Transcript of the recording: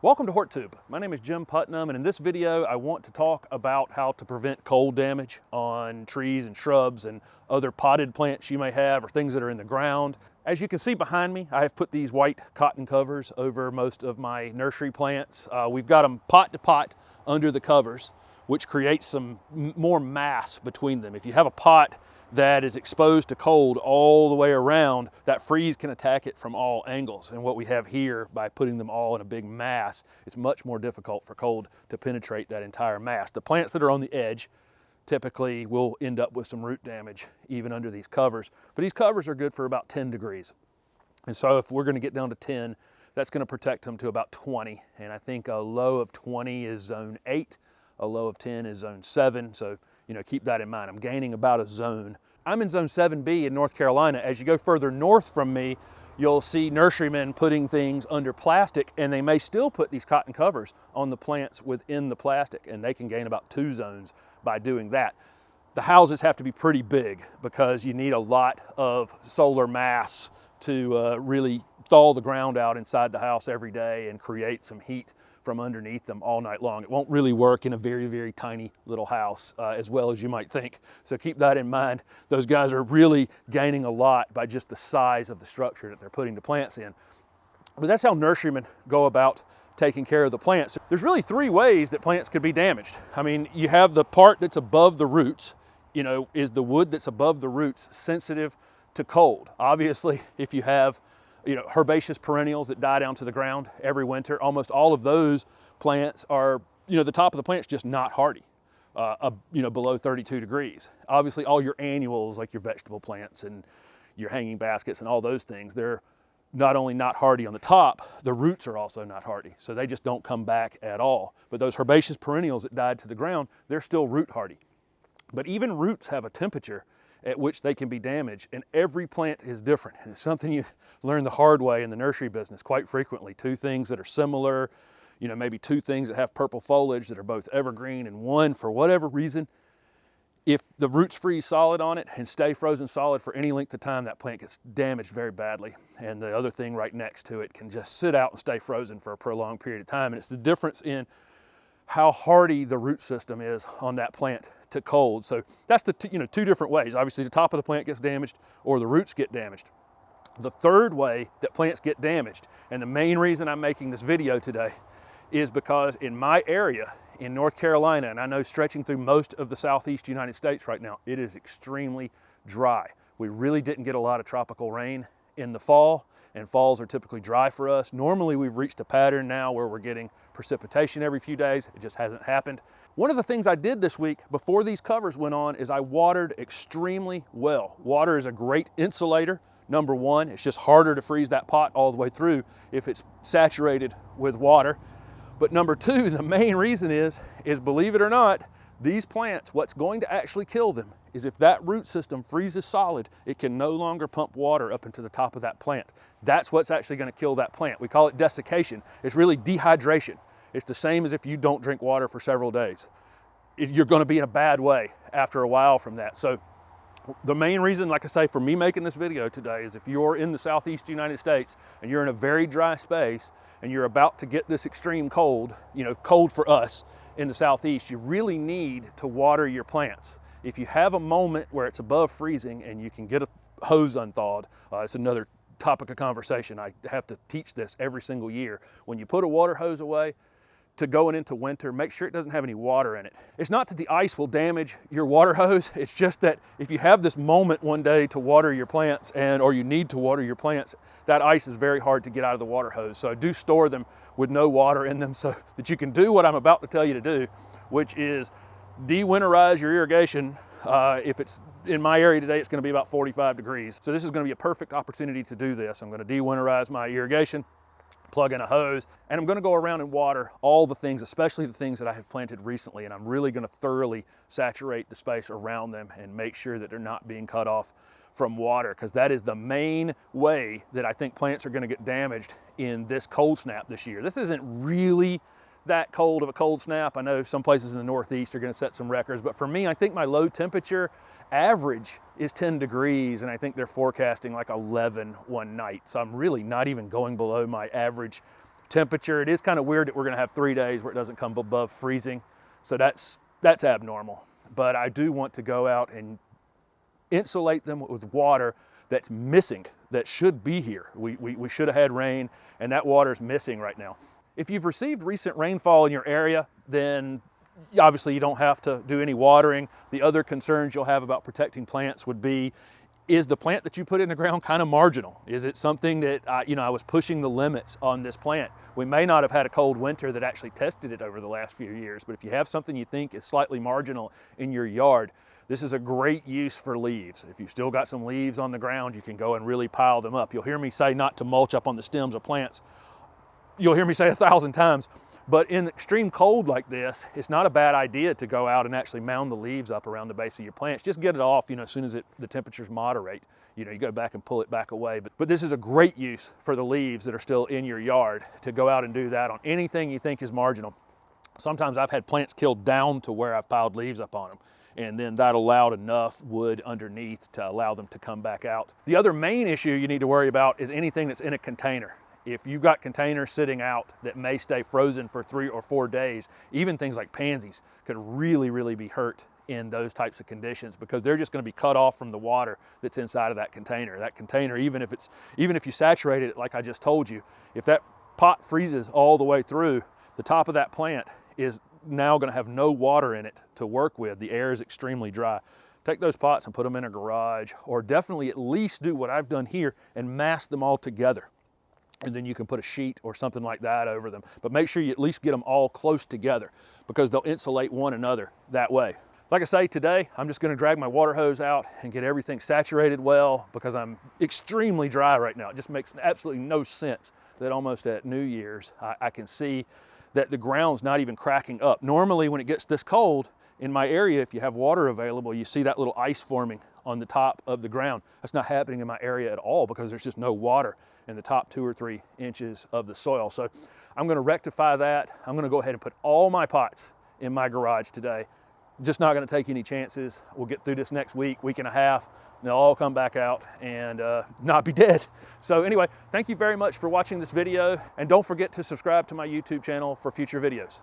Welcome to HortTube. My name is Jim Putnam, and in this video I want to talk about how to prevent cold damage on trees and shrubs and other potted plants you may have or things that are in the ground. As you can see behind me, I have put these white cotton covers over most of my nursery plants. We've got them pot to pot under the covers, which creates some more mass between them. If you have a pot that is exposed to cold all the way around, that freeze can attack it from all angles. And what we have here, by putting them all in a big mass, it's much more difficult for cold to penetrate that entire mass. The plants that are on the edge typically will end up with some root damage even under these covers. But these covers are good for about 10 degrees. And so if we're going to get down to 10, that's going to protect them to about 20. And I think a low of 20 is zone 8, a low of 10 is zone 7. So keep that in mind. I'm gaining about a zone. I'm in zone 7B in North Carolina. As you go further north from me, you'll see nurserymen putting things under plastic, and they may still put these cotton covers on the plants within the plastic, and they can gain about 2 zones by doing that. The houses have to be pretty big because you need a lot of solar mass to really thaw the ground out inside the house every day and create some heat from underneath them all night long. It won't really work in a very, very tiny little house as well as you might think. So keep that in mind. Those guys are really gaining a lot by just the size of the structure that they're putting the plants in. But that's how nurserymen go about taking care of the plants. There's really 3 ways that plants could be damaged. I mean, you have the part that's above the roots. Is the wood that's above the roots sensitive to cold? Obviously, if you have herbaceous perennials that die down to the ground every winter, almost all of those plants are, the top of the plant's just not hardy, below 32 degrees. Obviously, all your annuals, like your vegetable plants and your hanging baskets and all those things, they're not only not hardy on the top, the roots are also not hardy. So they just don't come back at all. But those herbaceous perennials that died to the ground, they're still root hardy. But even roots have a temperature at which they can be damaged, and every plant is different. And it's something you learn the hard way in the nursery business quite frequently. 2 things that are similar, maybe 2 things that have purple foliage that are both evergreen, and one, for whatever reason, if the roots freeze solid on it and stay frozen solid for any length of time, that plant gets damaged very badly. And the other thing right next to it can just sit out and stay frozen for a prolonged period of time. And it's the difference in how hardy the root system is on that plant to cold. So that's the 2 different ways. Obviously, the top of the plant gets damaged or the roots get damaged. The third way that plants get damaged, and the main reason I'm making this video today, is because in my area in North Carolina, and I know stretching through most of the southeast United States right now, it is extremely dry. We really didn't get a lot of tropical rain in the fall, and falls are typically dry for us. Normally we've reached a pattern now where we're getting precipitation every few days. It just hasn't happened. One of the things I did this week before these covers went on is I watered extremely well. Water is a great insulator. Number one, it's just harder to freeze that pot all the way through if it's saturated with water. But number 2, the main reason is believe it or not, these plants, what's going to actually kill them is if that root system freezes solid, it can no longer pump water up into the top of that plant. That's what's actually going to kill that plant. We call it desiccation. It's really dehydration. It's the same as if you don't drink water for several days. You're going to be in a bad way after a while from that. So the main reason, like I say, for me making this video today is if you're in the southeast United States and you're in a very dry space and you're about to get this extreme cold, cold for us in the southeast, you really need to water your plants. If you have a moment where it's above freezing and you can get a hose unthawed, it's another topic of conversation. I have to teach this every single year. When you put a water hose away to going into winter, make sure it doesn't have any water in it. It's not that the ice will damage your water hose, it's just that if you have this moment one day to water your plants or you need to water your plants, that ice is very hard to get out of the water hose. So I do store them with no water in them so that you can do what I'm about to tell you to do, which is de-winterize your irrigation. If it's in my area today, it's going to be about 45 degrees. So this is going to be a perfect opportunity to do this. I'm going to de-winterize my irrigation, plug in a hose, and I'm going to go around and water all the things, especially the things that I have planted recently, and I'm really going to thoroughly saturate the space around them and make sure that they're not being cut off from water, because that is the main way that I think plants are going to get damaged in this cold snap this year. This isn't really that cold of a cold snap. I know some places in the Northeast are going to set some records, but for me, I think my low temperature average is 10 degrees, and I think they're forecasting like 11 one night. So I'm really not even going below my average temperature. It is kind of weird that we're gonna have 3 days where it doesn't come above freezing. So that's abnormal. But I do want to go out and insulate them with water that's missing, that should be here. We should have had rain, and that water is missing right now. If you've received recent rainfall in your area, then obviously you don't have to do any watering. The other concerns you'll have about protecting plants would be, is the plant that you put in the ground kind of marginal? Is it something that I was pushing the limits on this plant? We may not have had a cold winter that actually tested it over the last few years, but if you have something you think is slightly marginal in your yard, this is a great use for leaves. If you've still got some leaves on the ground, you can go and really pile them up. You'll hear me say not to mulch up on the stems of plants. You'll hear me say 1,000 times, but in extreme cold like this, it's not a bad idea to go out and actually mound the leaves up around the base of your plants. Just get it off, as soon as the temperatures moderate. You go back and pull it back away. But this is a great use for the leaves that are still in your yard, to go out and do that on anything you think is marginal. Sometimes I've had plants killed down to where I've piled leaves up on them, and then that allowed enough wood underneath to allow them to come back out. The other main issue you need to worry about is anything that's in a container. If you've got containers sitting out that may stay frozen for 3 or 4 days, even things like pansies could really, really be hurt in those types of conditions, because they're just going to be cut off from the water that's inside of that container. That container, even if you saturate it like I just told you, if that pot freezes all the way through, the top of that plant is now going to have no water in it to work with. The air is extremely dry. Take those pots and put them in a garage, or definitely at least do what I've done here and mass them all together. And then you can put a sheet or something like that over them. But make sure you at least get them all close together, because they'll insulate one another that way. Like I say, today, I'm just gonna drag my water hose out and get everything saturated well, because I'm extremely dry right now. It just makes absolutely no sense that almost at New Year's, I can see that the ground's not even cracking up. Normally, when it gets this cold, in my area, if you have water available, you see that little ice forming on the top of the ground. That's not happening in my area at all, because there's just no water in the top 2 or 3 inches of the soil. So I'm gonna rectify that. I'm gonna go ahead and put all my pots in my garage today. Just not gonna take any chances. We'll get through this next week and a half, and they'll all come back out and not be dead. So anyway, thank you very much for watching this video, and don't forget to subscribe to my YouTube channel for future videos.